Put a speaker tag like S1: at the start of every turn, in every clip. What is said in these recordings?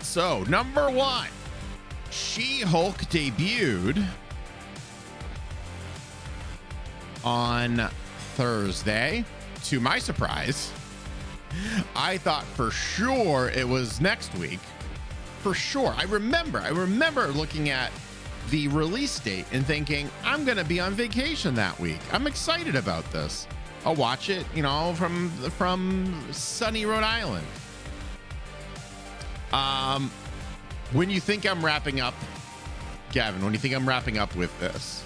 S1: So, number one, She-Hulk debuted on Thursday. To my surprise, I thought for sure it was next week. For sure. I remember looking at the release date and thinking, I'm going to be on vacation that week. I'm excited about this. I'll watch it, from sunny Rhode Island. When you think I'm wrapping up, Gavin, when you think I'm wrapping up with this,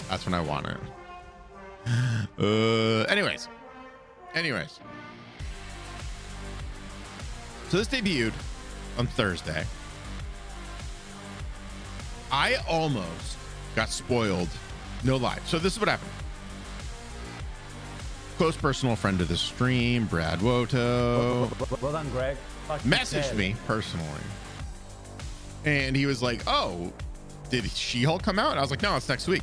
S1: that's when I want it. Anyways. So this debuted on Thursday. I almost got spoiled. No lie. So this is what happened. Close personal friend of the stream, Brad Woto.
S2: Well done, Greg.
S1: Messaged me personally. And he was like, oh, did She-Hulk come out? And I was like, no, it's next week.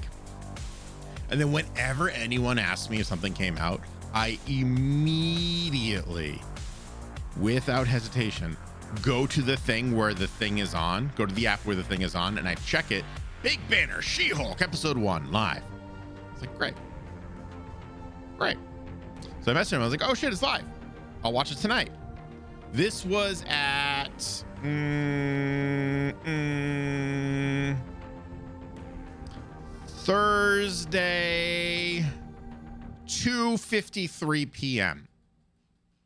S1: And then whenever anyone asked me if something came out, I immediately, without hesitation, go to the thing where the thing is on, go to the app where the thing is on, and I check it. Big banner, She-Hulk, episode 1, live. It's like, great. So I messaged him. I was like, oh shit, it's live. I'll watch it tonight. This was at Thursday, 2:53 p.m.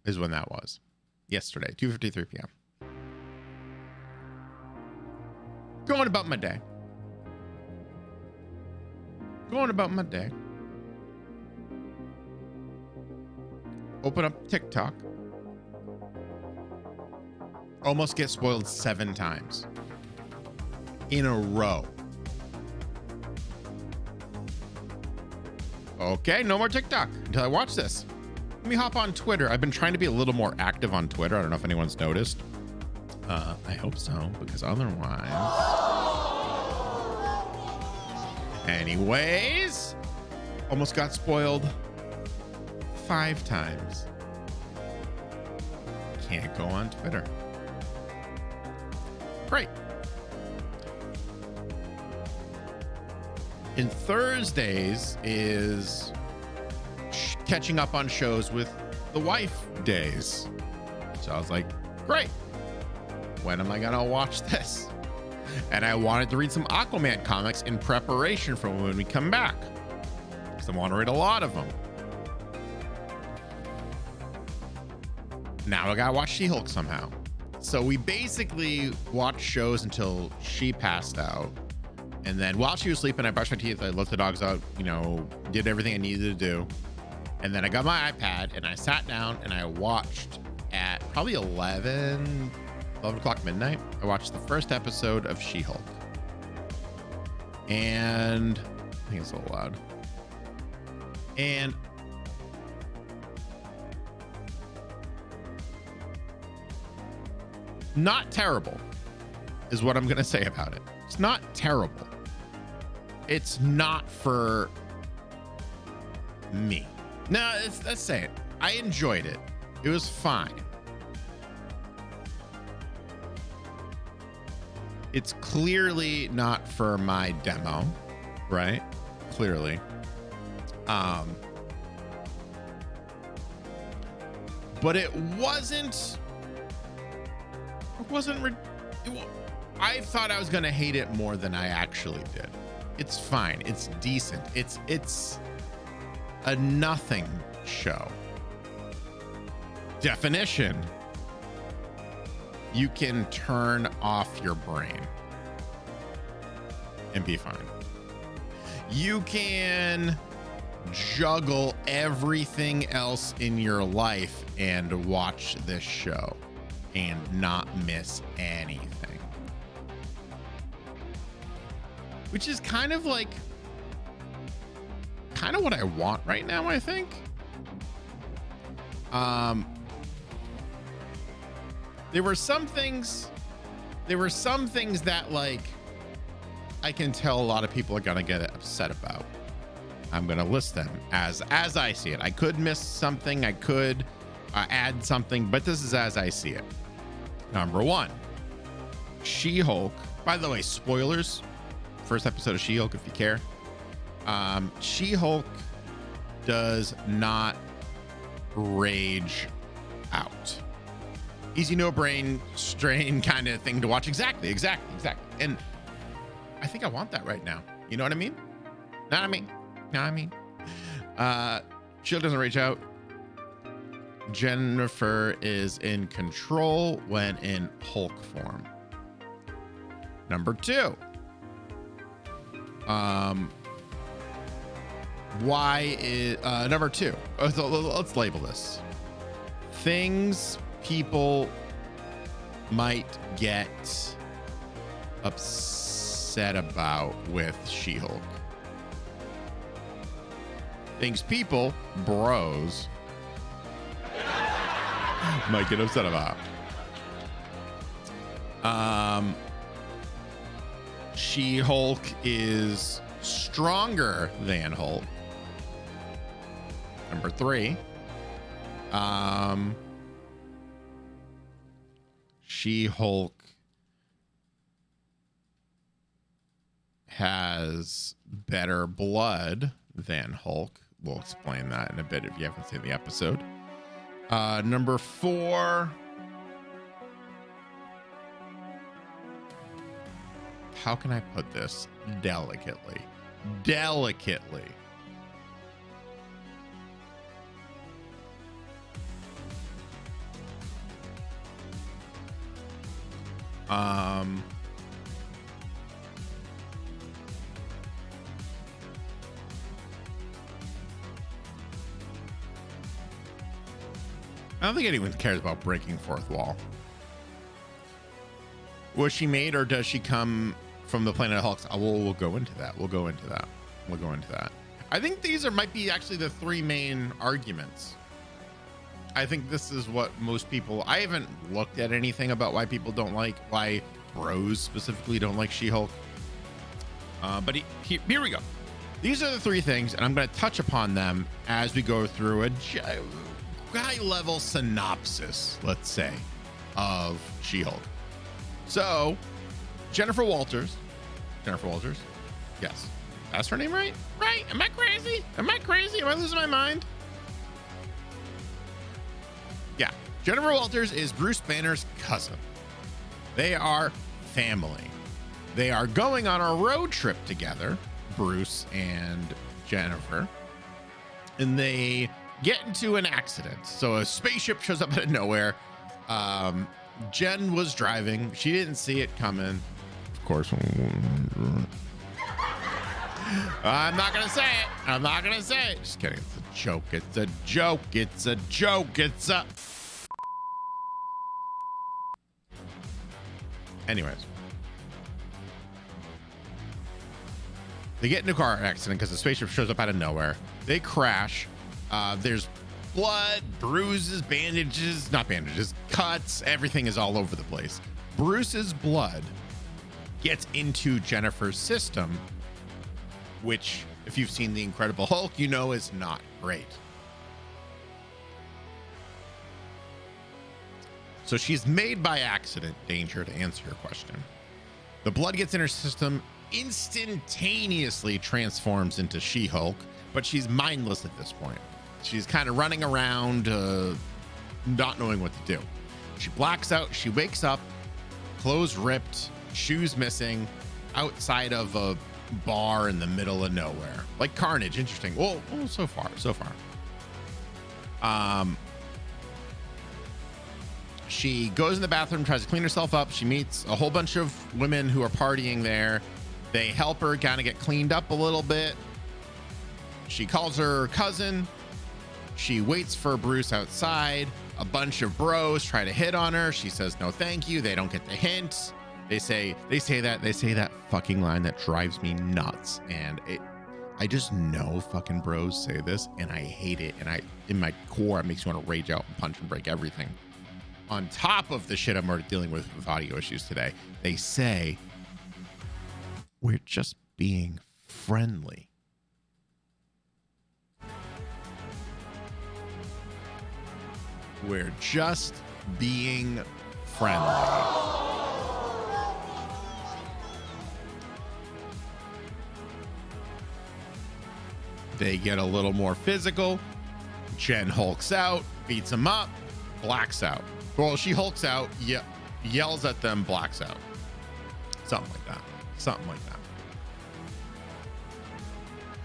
S1: is when that was. Yesterday, 2:53 p.m. Going about my day. Open up TikTok. Almost get spoiled 7 times in a row. Okay, no more TikTok until I watch this. Let me hop on Twitter. I've been trying to be a little more active on Twitter. I don't know if anyone's noticed. I hope so, because otherwise... Anyways, almost got spoiled 5 times. Can't go on Twitter. Great. And Thursdays is catching up on shows with the wife days. So I was like, great. When am I gonna watch this? And I wanted to read some Aquaman comics in preparation for when we come back, because I want to read a lot of them. Now I gotta watch She-Hulk somehow. So we basically watched shows until she passed out. And then while she was sleeping, I brushed my teeth, I let the dogs out, did everything I needed to do. And then I got my iPad and I sat down and I watched at probably 11 o'clock midnight. I watched the first episode of She-Hulk. And I think it's a little loud. And not terrible is what I'm going to say about it. It's not terrible. It's not for me. No, let's say it. I enjoyed it. It was fine. It's clearly not for my demo, right? Clearly. But I thought I was going to hate it more than I actually did. It's fine. It's decent. It's a nothing show. Definition: you can turn off your brain and be fine. You can juggle everything else in your life and watch this show and not miss anything, which is kind of what I want right now, I think. There were some things that I can tell a lot of people are gonna get upset about. I'm gonna list them as I see it. I could miss something, I could add something, but this is as I see it. Number one, She-Hulk, by the way, spoilers, first episode of She-Hulk, if you care. She-Hulk does not rage out. Easy, no brain strain kind of thing to watch. Exactly. And I think I want that right now. You know what I mean? She doesn't rage out. Jennifer is in control when in Hulk form. Number 2. Why is number 2? Let's label this. Things people might get upset about with She-Hulk. Things people, bros, might get upset about. She-Hulk is stronger than Hulk. Number 3. She-Hulk has better blood than Hulk. We'll explain that in a bit if you haven't seen the episode. Number 4. How can I put this delicately? I don't think anyone cares about breaking fourth wall. Was she made, or does she come from the planet of Hulks? We'll go into that. I think these might be actually the 3 main arguments. I think this is what most people, I haven't looked at anything about why bros specifically don't like She-Hulk. But here we go. These are the 3 things, and I'm going to touch upon them as we go through a high-level synopsis, let's say, of She-Hulk. So, Jennifer Walters. Yes. That's her name, right? Right? Am I crazy? Am I losing my mind? Yeah. Jennifer Walters is Bruce Banner's cousin. They are family. They are going on a road trip together, Bruce and Jennifer, and they get into an accident. So a spaceship shows up out of nowhere. Jen was driving. She didn't see it coming. Of course. I'm not going to say it. Just kidding. It's a joke. Anyways. They get into a car accident because the spaceship shows up out of nowhere. They crash. There's blood, bruises, cuts. Everything is all over the place. Bruce's blood gets into Jennifer's system, which, if you've seen The Incredible Hulk, you know is not great. So she's made by accident, Danger, to answer your question. The blood gets in her system, instantaneously transforms into She-Hulk, but she's mindless at this point. She's kind of running around, not knowing what to do. She blacks out. She wakes up, clothes ripped, shoes missing, outside of a bar in the middle of nowhere. Like Carnage. Interesting. Well, so far. She goes in the bathroom, tries to clean herself up. She meets a whole bunch of women who are partying there. They help her kind of get cleaned up a little bit. She calls her cousin. She waits for Bruce outside. A bunch of bros try to hit on her. She says no thank you. They don't get the hint. They say that fucking line that drives me nuts. And I just know fucking bros say this, and I hate it. And in my core, it makes me want to rage out and punch and break everything. On top of the shit I'm already dealing with audio issues today, they say, we're just being friendly. We're just being friendly. They get a little more physical. Jen hulks out, beats him up, blacks out. Well, she hulks out, yells at them, blacks out. Something like that. Something like that.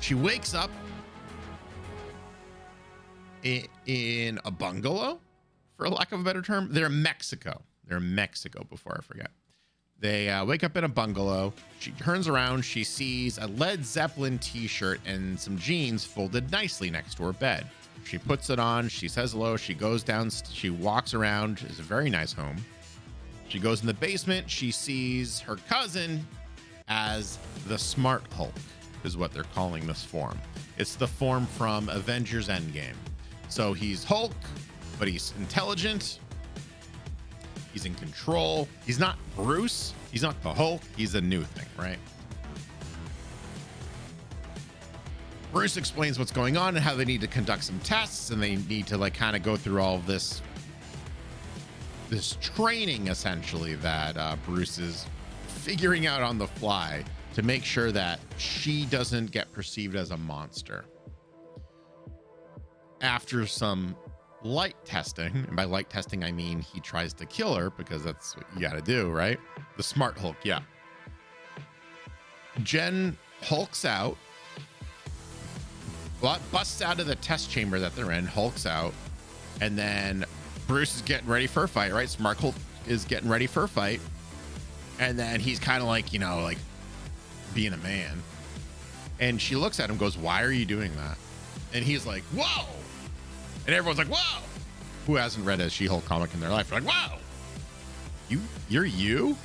S1: She wakes up in a bungalow, for lack of a better term. They're in Mexico. They're in Mexico, before I forget. They wake up in a bungalow. She turns around. She sees a Led Zeppelin t-shirt and some jeans folded nicely next to her bed. She puts it on. She says hello. She goes down. She walks around. It's a very nice home. She goes in the basement. She sees her cousin as the Smart Hulk, is what they're calling this form. It's the form from Avengers Endgame. So he's Hulk, but he's intelligent. He's in control. He's not Bruce. He's not the Hulk. He's a new thing, right? Bruce explains what's going on and how they need to conduct some tests, and they need to like kind of go through all of this training essentially that Bruce is figuring out on the fly to make sure that she doesn't get perceived as a monster. After some light testing, and by light testing I mean he tries to kill her, because that's what you gotta do, right? The Smart Hulk, yeah. Jen hulks out, busts out of the test chamber that they're in, hulks out, and then Bruce is getting ready for a fight, right? Smart Hulk is getting ready for a fight, and then he's kind of like, you know, like being a man, and she looks at him, goes, "Why are you doing that?" And he's like, "Whoa!" And everyone's like, "Whoa!" Who hasn't read a She-Hulk comic in their life? They're like, "Whoa! You're you?"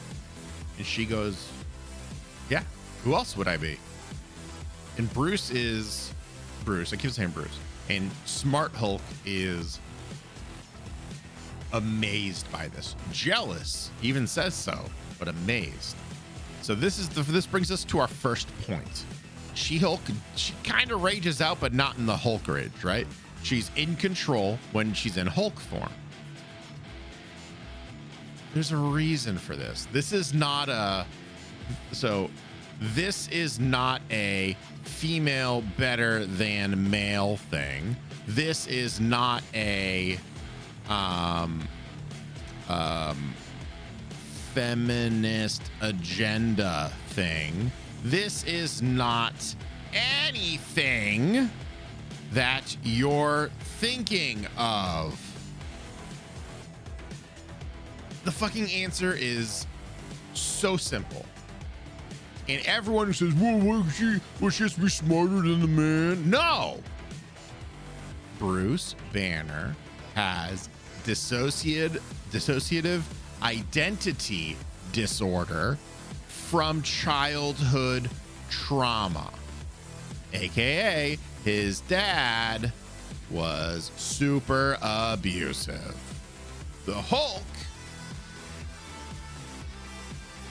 S1: And she goes, "Yeah, who else would I be?" And Bruce is Bruce. I keep saying Bruce. And Smart Hulk is amazed by this, jealous, even says so, but amazed. So this brings us to our first point. She-Hulk, she kind of rages out, but not in the Hulkerage, right? She's in control when she's in Hulk form. There's a reason for this. This is not a female better than male thing. This is not a feminist agenda thing. This is not anything that you're thinking of. The fucking answer is so simple. And everyone says, "Well, was she just be smarter than the man?" No. Bruce Banner has dissociative identity disorder from childhood trauma, aka his dad was super abusive. The Hulk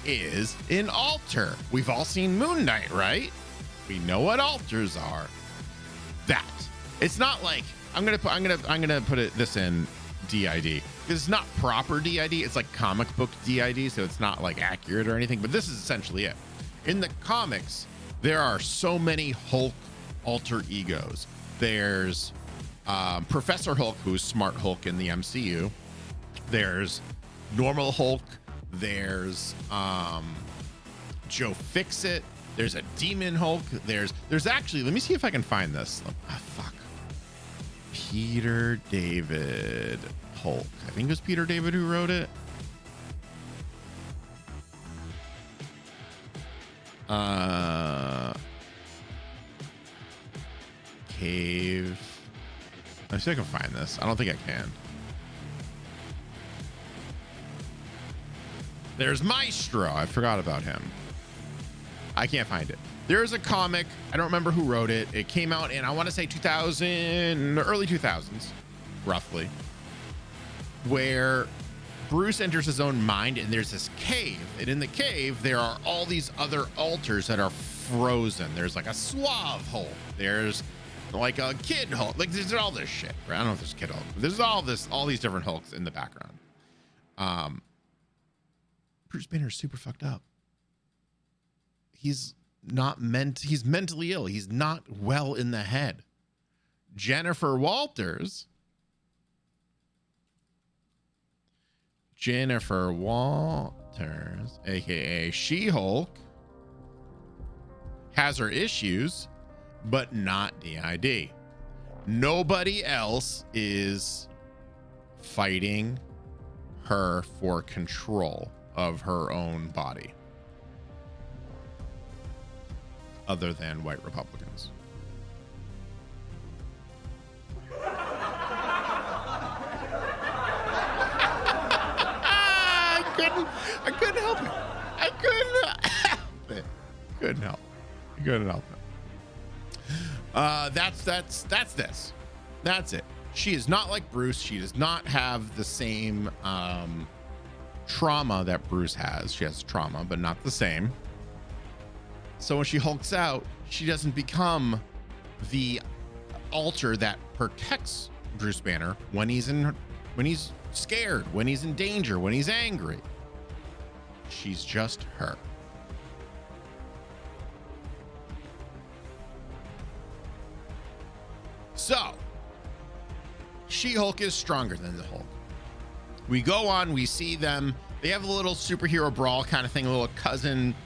S1: is an alter. We've all seen Moon Knight, right? We know what alters are. That it's not like I'm gonna put this in DID. It's not proper DID. It's like comic book DID, so it's not like accurate or anything. But this is essentially it. In the comics, there are so many Hulk alter egos. There's Professor Hulk, who's Smart Hulk in the MCU. There's normal Hulk. There's Joe Fixit. There's a Demon Hulk. There's actually, let me see if I can find this. Fuck. Peter David Hulk. I think it was Peter David who wrote it. Cave. Let's see if I can find this. I don't think I can. There's Maestro. I forgot about him. I can't find it. There's a comic. I don't remember who wrote it. It came out in, I want to say 2000, early 2000s, roughly, where Bruce enters his own mind and there's this cave. And in the cave, there are all these other alters that are frozen. There's like a Suave Hulk. There's like a Kid Hulk. Like there's all this shit, right? I don't know if there's Kid Hulk. There's all these different Hulks in the background. Bruce Banner's super fucked up. He's he's mentally ill. He's not well in the head. Jennifer Walters, aka She-Hulk, has her issues, but not DID. Nobody else is fighting her for control of her own body other than white Republicans. I couldn't help it. I couldn't help it. That's this. That's it. She is not like Bruce. She does not have the same trauma that Bruce has. She has trauma, but not the same. So when she hulks out, she doesn't become the alter that protects Bruce Banner when he's scared, when he's in danger, when he's angry. She's just her. So, She-Hulk is stronger than the Hulk. We go on, we see them. They have a little superhero brawl kind of thing, a little cousin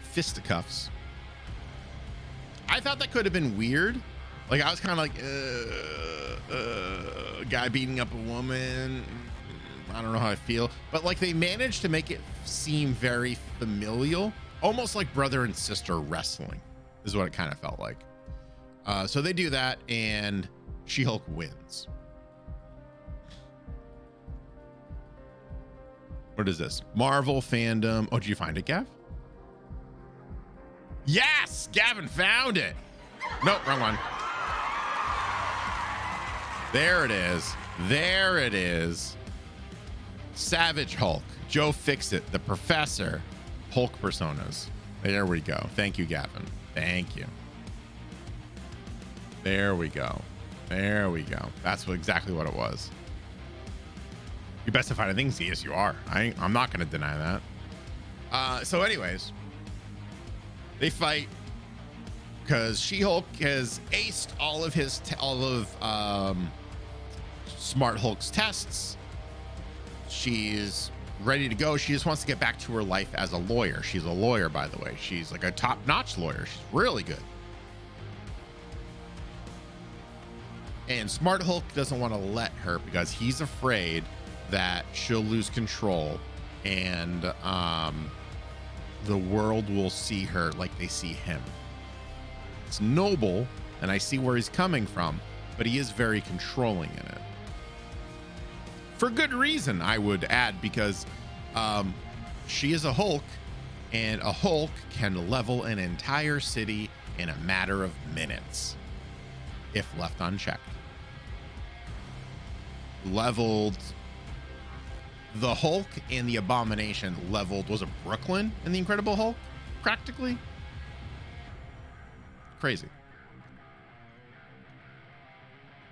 S1: fisticuffs. I thought that could have been weird. Like, I was kind of like, a guy beating up a woman. I don't know how I feel. But, like, they managed to make it seem very familial. Almost like brother and sister wrestling is what it kind of felt like. So they do that, and She-Hulk wins. What is this? Marvel fandom. Oh, did you find it, Gav? Yes! Gavin found it. Nope, wrong one. There it is. There it is. Savage Hulk. Joe Fixit, the Professor. Hulk personas. There we go. Thank you, Gavin. Thank you. There we go. There we go. That's exactly what it was. You best to find things. Yes, you are. I'm not going to deny that. So anyways, they fight because She-Hulk has aced all of Smart Hulk's tests. She's ready to go. She just wants to get back to her life as a lawyer. She's a lawyer, by the way. She's like a top-notch lawyer. She's really good. And Smart Hulk doesn't want to let her because he's afraid that she'll lose control and the world will see her like they see him. It's noble, and I see where he's coming from, but he is very controlling in it. For good reason, I would add, because she is a Hulk, and a Hulk can level an entire city in a matter of minutes if left unchecked. Leveled the Hulk and the Abomination leveled, was it Brooklyn in the Incredible Hulk? Practically. Crazy.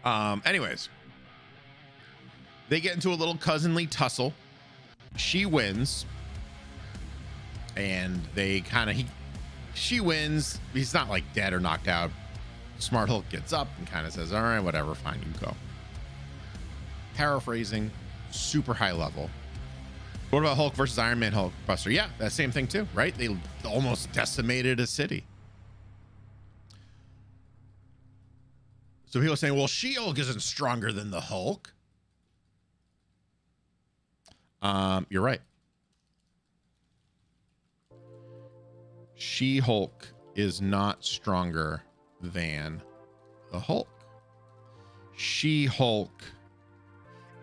S1: Anyways, they get into a little cousinly tussle. She wins, and they kind of she wins. He's not like dead or knocked out. Smart Hulk gets up and kind of says, all right, whatever, fine, you go. Paraphrasing, super high level. What about Hulk versus Iron Man Hulk Buster? Yeah, that same thing too, right? They almost decimated a city. So people are saying, well, She-Hulk isn't stronger than the Hulk. You're right. She-Hulk is not stronger than the Hulk. She-Hulk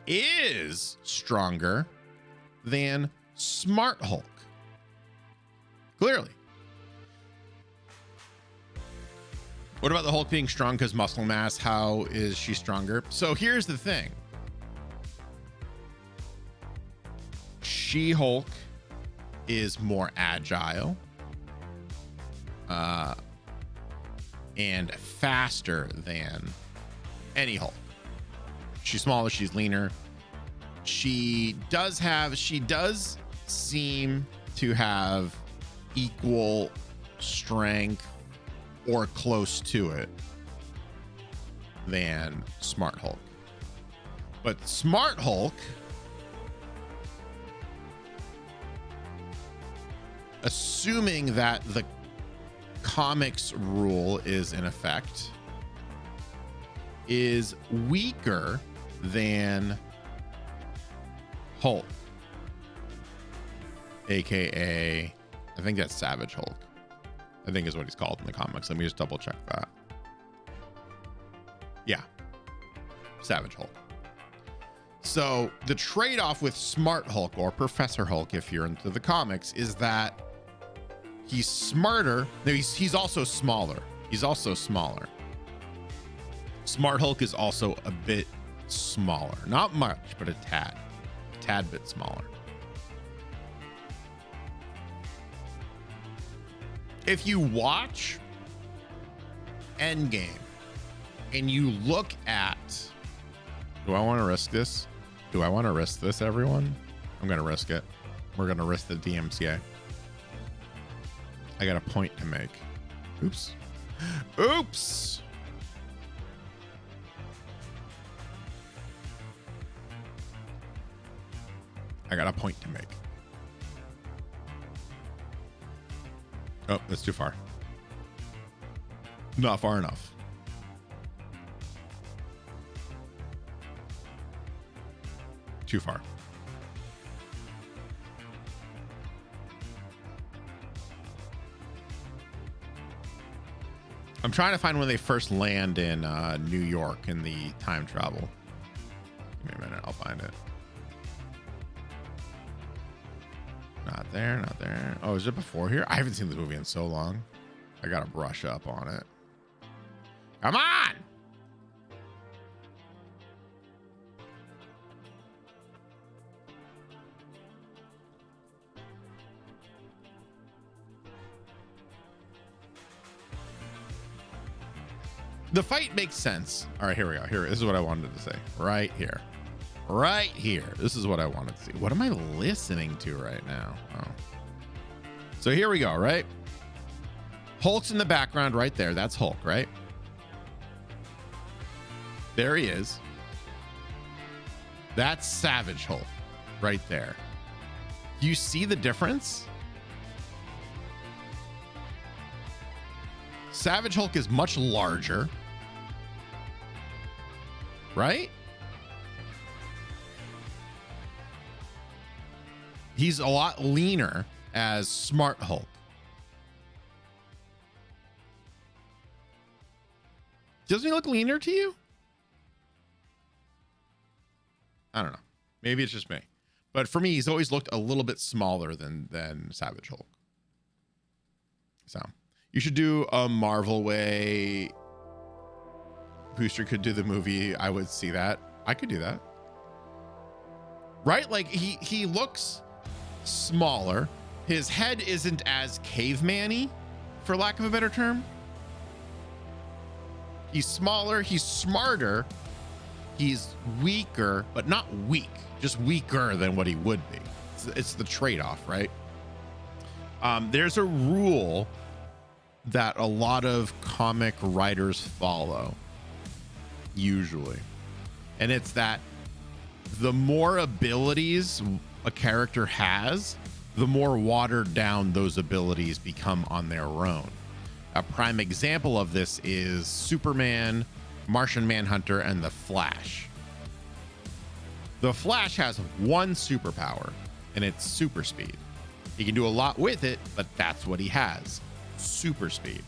S1: is stronger than Smart Hulk. Clearly. What about the Hulk being strong because muscle mass? How is she stronger? So here's the thing. She-Hulk is more agile and faster than any Hulk. She's smaller, she's leaner. She does seem to have equal strength or close to it than Smart Hulk. But Smart Hulk, assuming that the comics rule is in effect, is weaker than Hulk, aka I think that's Savage Hulk, I think is what he's called in the comics. Let me just double check that. Yeah, Savage Hulk. So the trade-off with Smart Hulk, or Professor Hulk if you're into the comics, is that he's smarter. No, he's also smaller. He's also smaller. Smart Hulk is also a bit smaller. Not much, but a tad bit smaller. If you watch Endgame and you look at, do I want to risk this? Do I want to risk this, everyone? I'm going to risk it. We're going to risk the DMCA. I got a point to make. Oops. Oops. I got a point to make. Oh, that's too far. Not far enough. Too far. I'm trying to find when they first land in New York in the time travel. Give me a minute, I'll find it. Not there, not there. Oh, is it before here? I haven't seen this movie in so long. I gotta brush up on it. Come on! The fight makes sense. All right, here we go. Here, this is what I wanted to say. Right here. Right here. This is what I wanted to see. What am I listening to right now? Oh. So here we go, right? Hulk's in the background right there. That's Hulk, right? There he is. That's Savage Hulk right there. Do you see the difference? Savage Hulk is much larger, right? He's a lot leaner as Smart Hulk. Doesn't he look leaner to you? I don't know. Maybe it's just me. But for me, he's always looked a little bit smaller than Savage Hulk. So you should do a Marvel way. Booster could do the movie. I would see that. I could do that. Right? Like he looks smaller. His head isn't as caveman-y, for lack of a better term. He's smaller. He's smarter. He's weaker, but not weak, just weaker than what he would be. It's the trade-off, right? There's a rule that a lot of comic writers follow, usually. And it's that the more abilities a character has, the more watered down those abilities become on their own. A prime example of this is Superman, Martian Manhunter, and the Flash. The Flash has one superpower, and it's super speed. He can do a lot with it, but that's what he has. Super speed.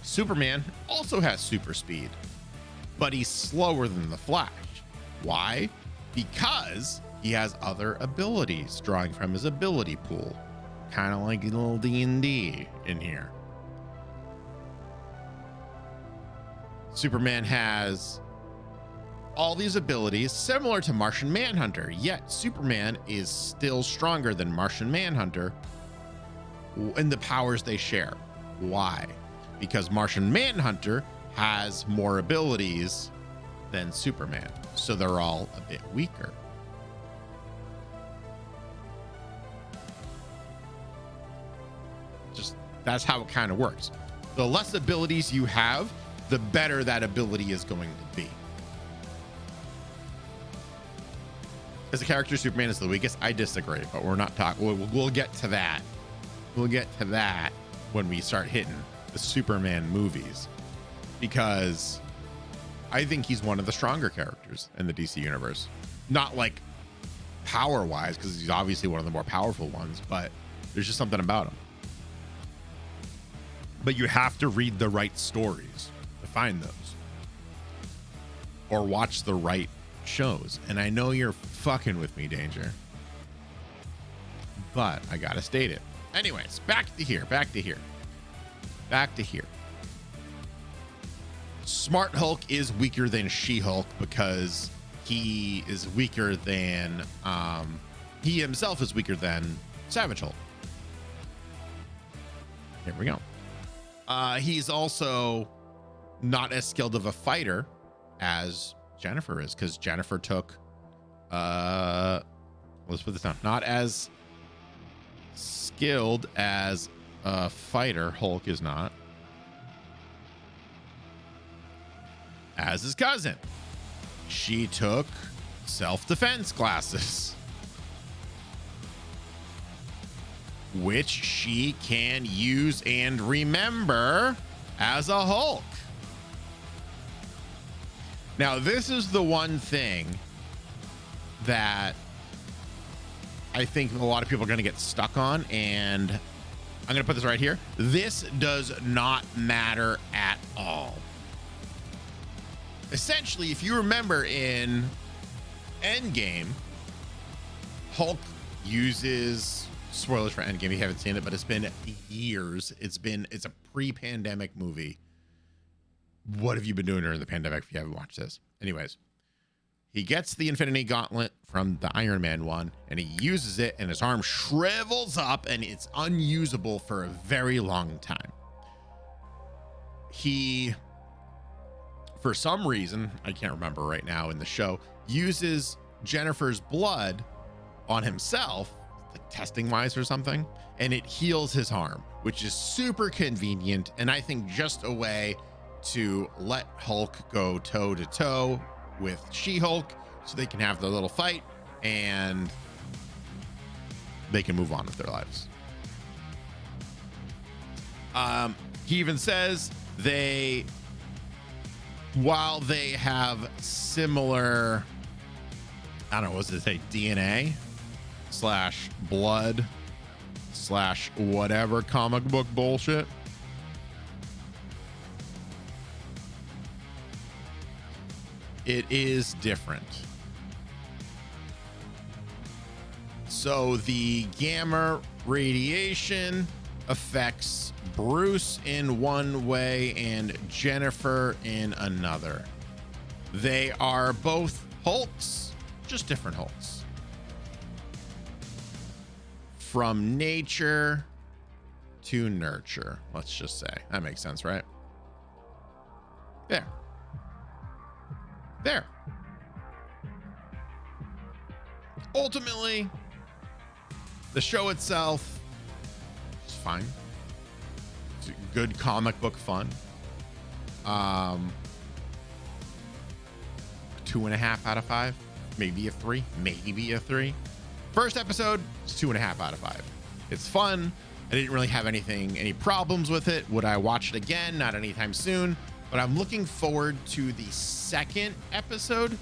S1: Superman also has super speed, but he's slower than the Flash. Why? Because he has other abilities drawing from his ability pool, kind of like a little D&D in here. Superman has all these abilities similar to Martian Manhunter, yet Superman is still stronger than Martian Manhunter in the powers they share. Why? Because Martian Manhunter has more abilities than Superman, so they're all a bit weaker. That's how it kind of works. The less abilities you have, the better that ability is going to be. As a character, Superman is the weakest. I disagree, but we're not talking. We'll get to that. We'll get to that when we start hitting the Superman movies, because I think he's one of the stronger characters in the DC universe. Not like power wise, because he's obviously one of the more powerful ones, but there's just something about him. But you have to read the right stories to find those, or watch the right shows. And I know you're fucking with me, Danger, but I gotta state it. Anyways, back to here. Smart Hulk is weaker than She-Hulk because he is weaker than he himself is weaker than Savage Hulk. Here we go. He's also not as skilled of a fighter as Jennifer is, because Jennifer took let's put this down. Not as skilled as a fighter. Hulk is not. As his cousin, she took self-defense classes, which she can use and remember as a Hulk. Now, this is the one thing that I think a lot of people are going to get stuck on, and I'm going to put this right here. This does not matter at all. Essentially, if you remember in Endgame, Hulk uses, spoilers for Endgame, you haven't seen it, but it's been years. It's a pre-pandemic movie. What have you been doing during the pandemic if you haven't watched this? Anyways, he gets the Infinity Gauntlet from the Iron Man one, and he uses it, and his arm shrivels up, and it's unusable for a very long time. He, for some reason, I can't remember right now in the show, uses Jennifer's blood on himself, like testing wise or something, and it heals his arm, which is super convenient, and I think just a way to let Hulk go toe to toe with She-Hulk so they can have their little fight and they can move on with their lives. He even says while they have similar, I don't know, what does it say, DNA / blood / whatever comic book bullshit, it is different. So the gamma radiation affects Bruce in one way and Jennifer in another. They are both Hulks, just different Hulks. From nature to nurture, let's just say. That makes sense, right? There. Ultimately, the show itself is fine. It's good comic book fun. 2.5 out of 5, maybe a 3, maybe a 3. First episode is 2.5 out of 5. It's fun. I didn't really have any problems with it. Would I watch it again? Not anytime soon. But I'm looking forward to the second episode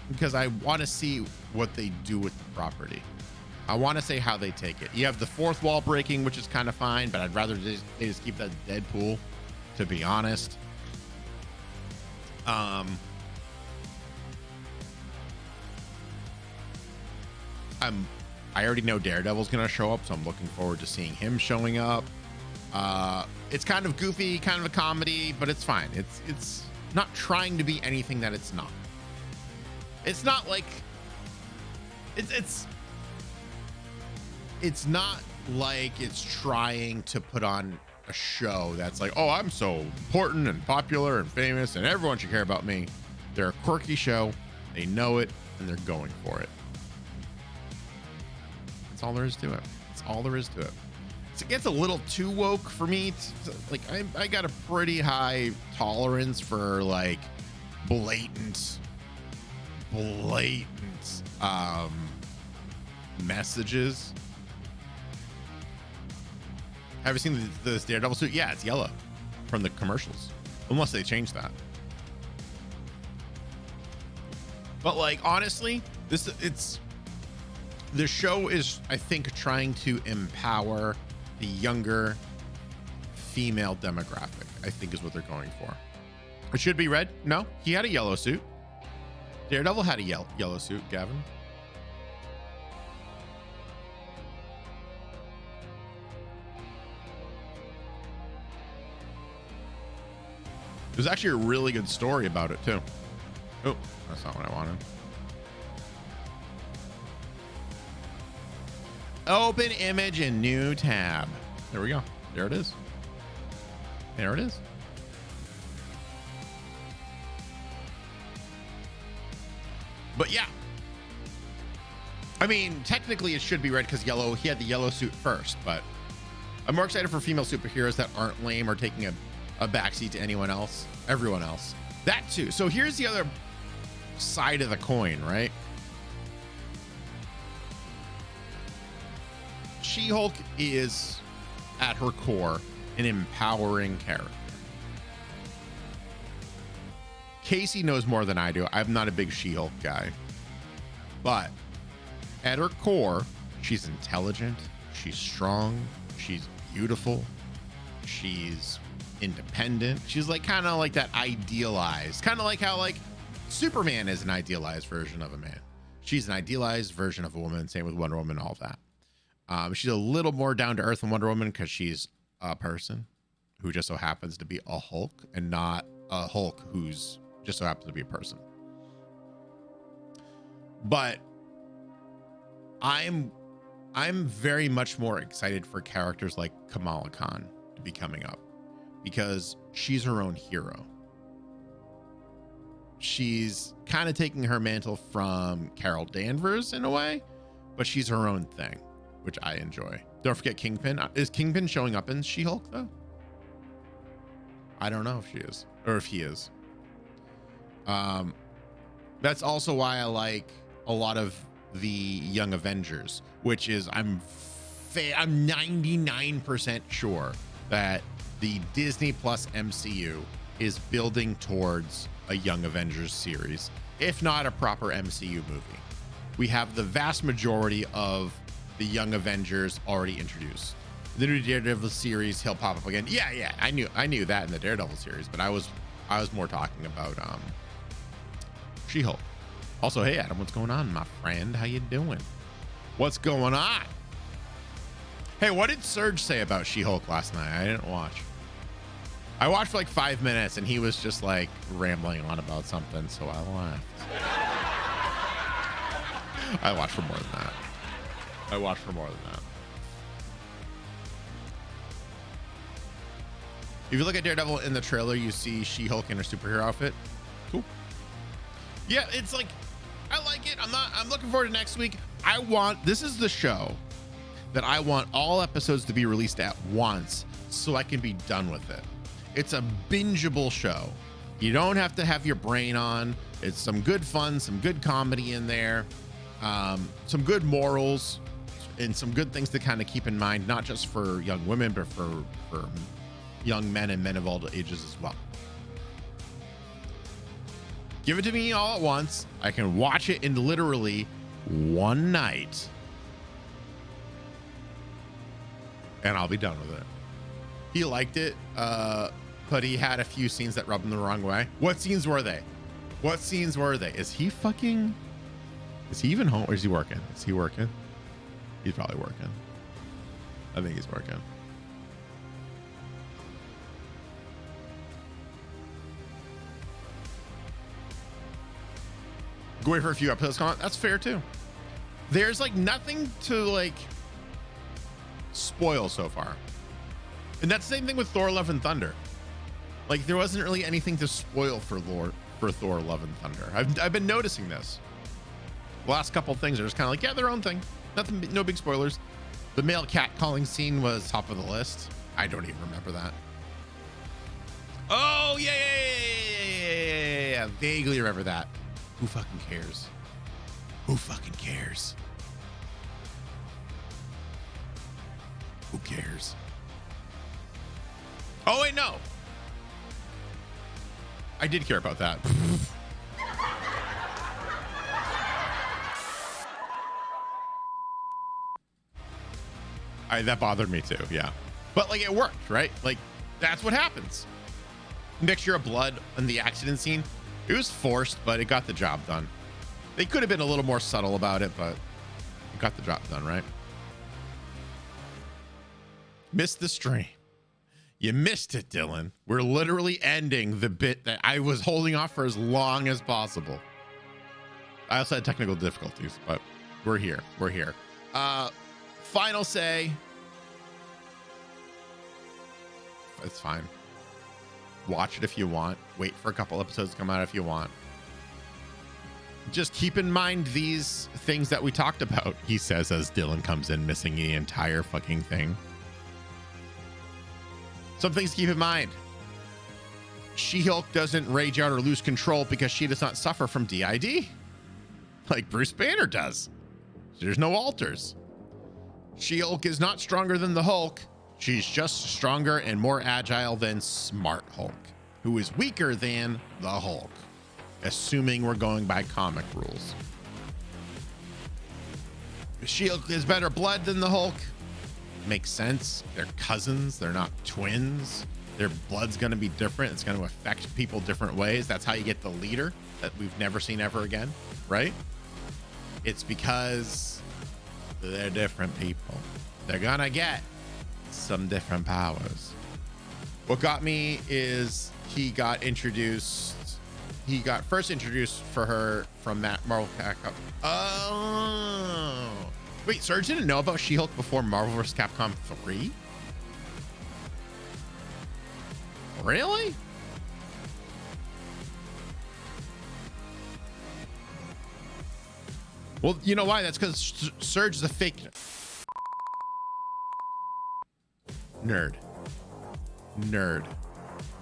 S1: because I want to see what they do with the property. I want to say how they take it. You have the fourth wall breaking, which is kind of fine, but I'd rather they just keep that Deadpool, to be honest. I already know Daredevil's going to show up, so I'm looking forward to seeing him showing up. It's kind of goofy, kind of a comedy, but it's fine. It's not trying to be anything that it's not. It's not like it's not like it's trying to put on a show that's like, oh, I'm so important and popular and famous and everyone should care about me. They're a quirky show. They know it and they're going for it. That's all there is to it. That's all there is to it. it gets a little too woke for me. Like I got a pretty high tolerance for like blatant messages. Have you seen this Daredevil suit? Yeah, it's yellow from the commercials, unless they change that. But like honestly, the show is, I think, trying to empower the younger female demographic, I think is what they're going for. It should be red. No, he had a yellow suit. Daredevil had a yellow suit, Gavin. There's actually a really good story about it too. Oh, that's not what I wanted. Open image in new tab. There we go. There it is. There it is. But yeah, I mean, technically it should be red because yellow, he had the yellow suit first, but I'm more excited for female superheroes that aren't lame or taking a backseat to everyone else. That too. So here's the other side of the coin, right? She-Hulk is at her core an empowering character. Casey knows more than I do. I'm not a big She-Hulk guy, but at her core, she's intelligent, she's strong, she's beautiful, she's independent. She's like kind of like that idealized, kind of like how like Superman is an idealized version of a man. She's an idealized version of a woman. Same with Wonder Woman, all of that. She's a little more down to earth than Wonder Woman because she's a person who just so happens to be a Hulk and not a Hulk who's just so happens to be a person. But I'm very much more excited for characters like Kamala Khan to be coming up because she's her own hero. She's kind of taking her mantle from Carol Danvers in a way, but she's her own thing, which I enjoy. Don't forget Kingpin. Is Kingpin showing up in She-Hulk though? I don't know if she is or if he is. That's also why I like a lot of the Young Avengers, which is I'm 99% sure that the Disney Plus MCU is building towards a Young Avengers series, if not a proper MCU movie. We have the vast majority of the Young Avengers already introduced. The new Daredevil series, he'll pop up again. Yeah, I knew that in the Daredevil series, but I was more talking about She-Hulk. Also, hey Adam, what's going on, my friend? How you doing? What's going on? Hey, what did Serge say about She-Hulk last night? I didn't watch. I watched for like 5 minutes and he was just like rambling on about something, so I left. I watched for more than that. If you look at Daredevil in the trailer, you see She-Hulk in her superhero outfit. Cool. Yeah, it's like, I like it. I'm looking forward to next week. This is the show that I want all episodes to be released at once so I can be done with it. It's a bingeable show. You don't have to have your brain on. It's some good fun, some good comedy in there, some good morals, and some good things to kind of keep in mind, not just for young women, but for young men and men of all ages as well. Give it to me all at once. I can watch it in literally one night and I'll be done with it. He liked it, but he had a few scenes that rubbed him the wrong way. What scenes were they? Is he even home or is he working? He's probably working. I think he's working. Go away for a few episodes. That's fair too. There's like nothing to like spoil so far. And that's the same thing with Thor Love and Thunder. Like there wasn't really anything to spoil for Thor Love and Thunder. I've been noticing this. The last couple of things are just kind of like, yeah, their own thing. Nothing, no big spoilers. The male cat calling scene was top of the list. I don't even remember that. Oh yeah. Vaguely remember that. Who fucking cares? Who fucking cares? Who cares? Oh wait, no. I did care about that. That bothered me too, yeah. But like it worked, right? Like that's what happens. Mixture of blood in the accident scene. It was forced, but it got the job done. They could have been a little more subtle about it, but it got the job done, right? Missed the stream. You missed it, Dylan. We're literally ending the bit that I was holding off for as long as possible. I also had technical difficulties, but we're here. We're here. Final say. It's fine. Watch it if you want. Wait for a couple episodes to come out if you want. Just keep in mind these things that we talked about, he says as Dylan comes in missing the entire fucking thing. Some things to keep in mind. She-Hulk doesn't rage out or lose control because she does not suffer from DID. Like Bruce Banner does. There's no alters. She-Hulk is not stronger than the Hulk. She's just stronger and more agile than Smart Hulk, who is weaker than the Hulk, assuming we're going by comic rules. She-Hulk has better blood than the Hulk. Makes sense. They're cousins. They're not twins. Their blood's going to be different. It's going to affect people different ways. That's how you get the leader that we've never seen ever again, right? It's because they're different people. They're going to get some different powers. What got me is he got first introduced for her from that Marvel Capcom. Oh, wait, Serge didn't know about She-Hulk before Marvel vs. Capcom 3? Really? Well, you know why? That's because Serge is a fake nerd.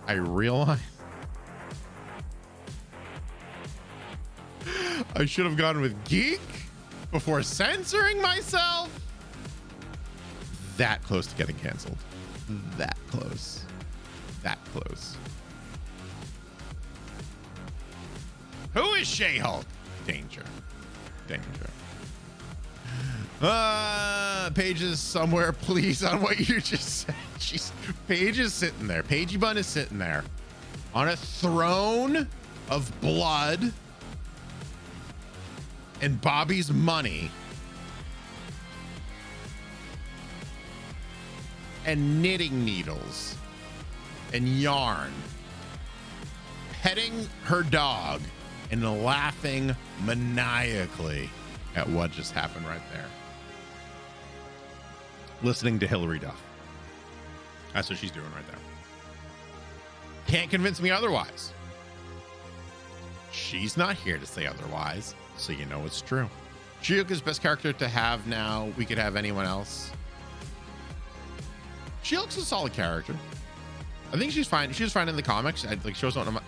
S1: I realize I should have gone with geek before censoring myself. That close to getting canceled. That close. Who is She-Hulk? Danger. Paige is somewhere, please, on what you just said. Paige is sitting there. Paigey Bun is sitting there on a throne of blood and Bobby's money and knitting needles and yarn, petting her dog and laughing maniacally at what just happened right there. Listening to Hillary Duff. That's what she's doing right there. Can't convince me otherwise. She's not here to say otherwise, so you know it's true. She-Hulk is best character to have now. We could have anyone else. She-Hulk's a solid character. I think she's fine. She was fine in the comics. She wasn't.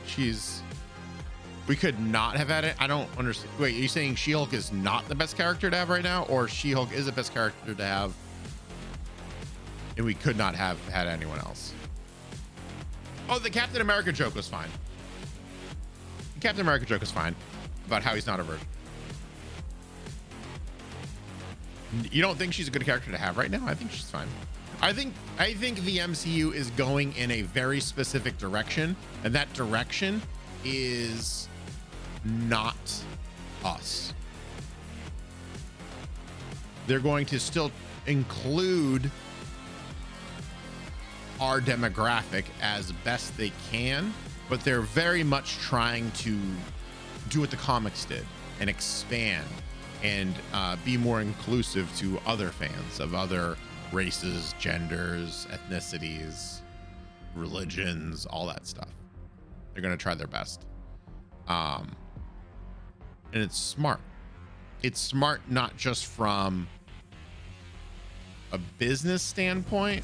S1: We could not have had it. I don't understand. Wait, are you saying She-Hulk is not the best character to have right now, or She-Hulk is the best character to have, and we could not have had anyone else? Oh, the Captain America joke was fine. The Captain America joke was fine about how he's not a virgin. You don't think she's a good character to have right now? I think she's fine. I think the MCU is going in a very specific direction, and that direction is not us. They're going to still include our demographic as best they can, but they're very much trying to do what the comics did and expand and be more inclusive to other fans of other races, genders, ethnicities, religions, all that stuff. They're going to try their best. And it's smart. It's smart not just from a business standpoint,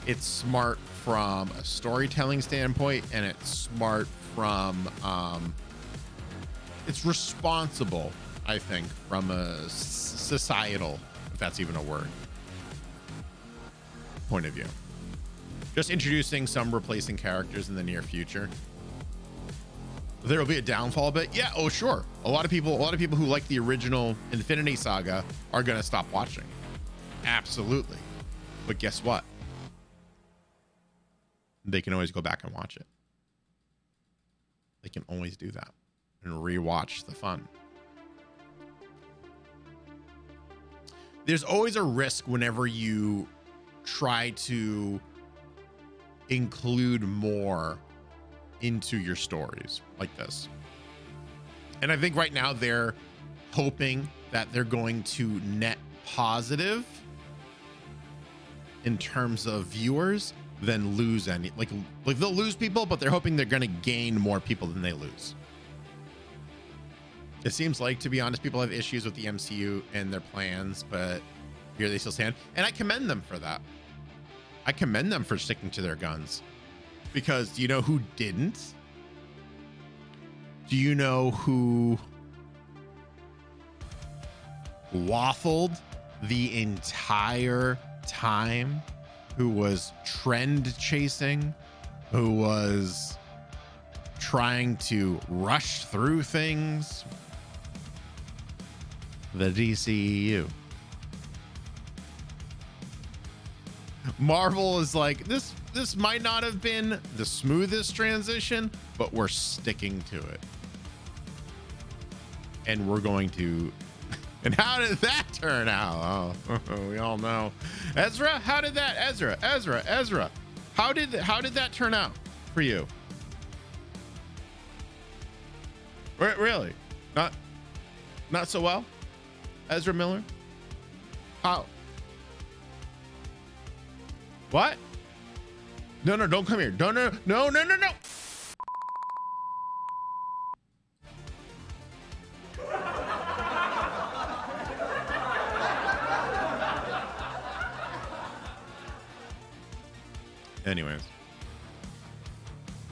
S1: it's smart from a storytelling standpoint, and it's smart from it's responsible, I think, from a societal, if that's even a word, point of view. Just introducing some replacing characters in the near future. There will be a downfall, but yeah, oh sure. A lot of people who like the original Infinity Saga are gonna stop watching. Absolutely. But guess what? They can always go back and watch it. They can always do that and rewatch the fun. There's always a risk whenever you try to include more into your stories like this. And I think right now they're hoping that they're going to net positive in terms of viewers than lose any, like they'll lose people, but they're hoping they're going to gain more people than they lose. It seems like, to be honest, people have issues with the MCU and their plans, but here they still stand. And I commend them for that. I commend them for sticking to their guns, because do you know who didn't? Do you know who waffled the entire time? Who was trend chasing? Who was trying to rush through things? The DCEU. Marvel is like, this might not have been the smoothest transition, but we're sticking to it. And we're going to. And how did that turn out? Oh, we all know. Ezra, how did that? Ezra. How did that turn out for you? Really? Not so well? Ezra Miller? How? What? No, don't come here. No. Anyways,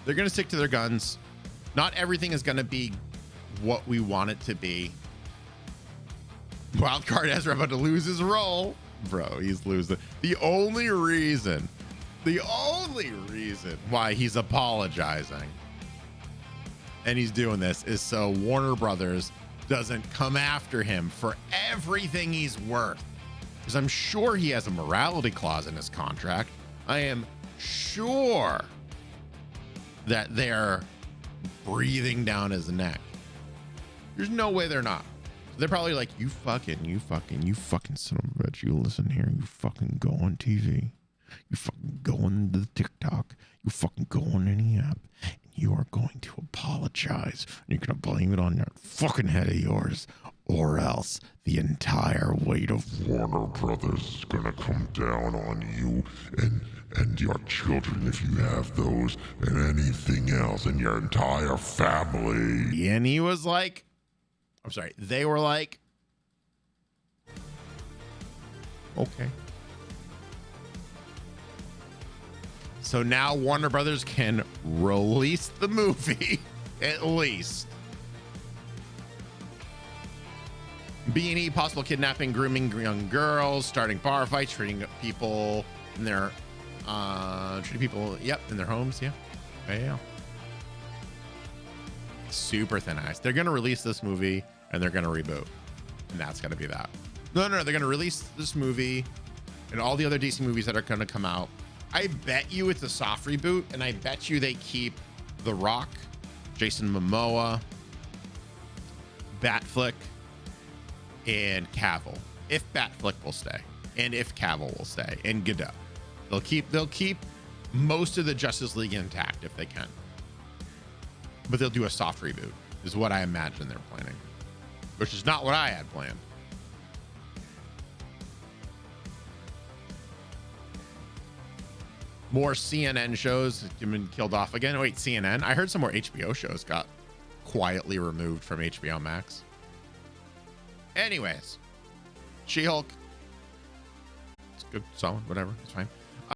S1: they're going to stick to their guns. Not everything is going to be what we want it to be. Wildcard Ezra about to lose his role. Bro, he's losing. The only reason why he's apologizing and he's doing this is so Warner Brothers doesn't come after him for everything he's worth. Because I'm sure he has a morality clause in his contract. I am sure that they're breathing down his neck. There's no way they're not. They're probably like, you fucking son of a bitch. You listen here. You fucking go on TV. You fucking go on the TikTok. You fucking go on any app. And you are going to apologize. And you're going to blame it on that fucking head of yours. Or else the entire weight of Warner Brothers is going to come down on you and your children, if you have those, and anything else, and your entire family. And he was like, I'm sorry, they were like, okay. So now Warner Brothers can release the movie, at least. B&E, possible kidnapping, grooming young girls, starting bar fights, treating people in their, in their homes, yeah. Super thin ice. They're going to release this movie and they're going to reboot. And that's going to be that. No, they're going to release this movie and all the other DC movies that are going to come out. I bet you it's a soft reboot, and I bet you they keep The Rock, Jason Momoa, Batfleck, and Cavill. If Batfleck will stay, and if Cavill will stay, and Godot. They'll keep most of the Justice League intact if they can. But they'll do a soft reboot, is what I imagine they're planning. Which is not what I had planned. More CNN shows have been killed off again. Oh, wait, CNN? I heard some more HBO shows got quietly removed from HBO Max. Anyways, She-Hulk. good, solid, whatever. It's fine.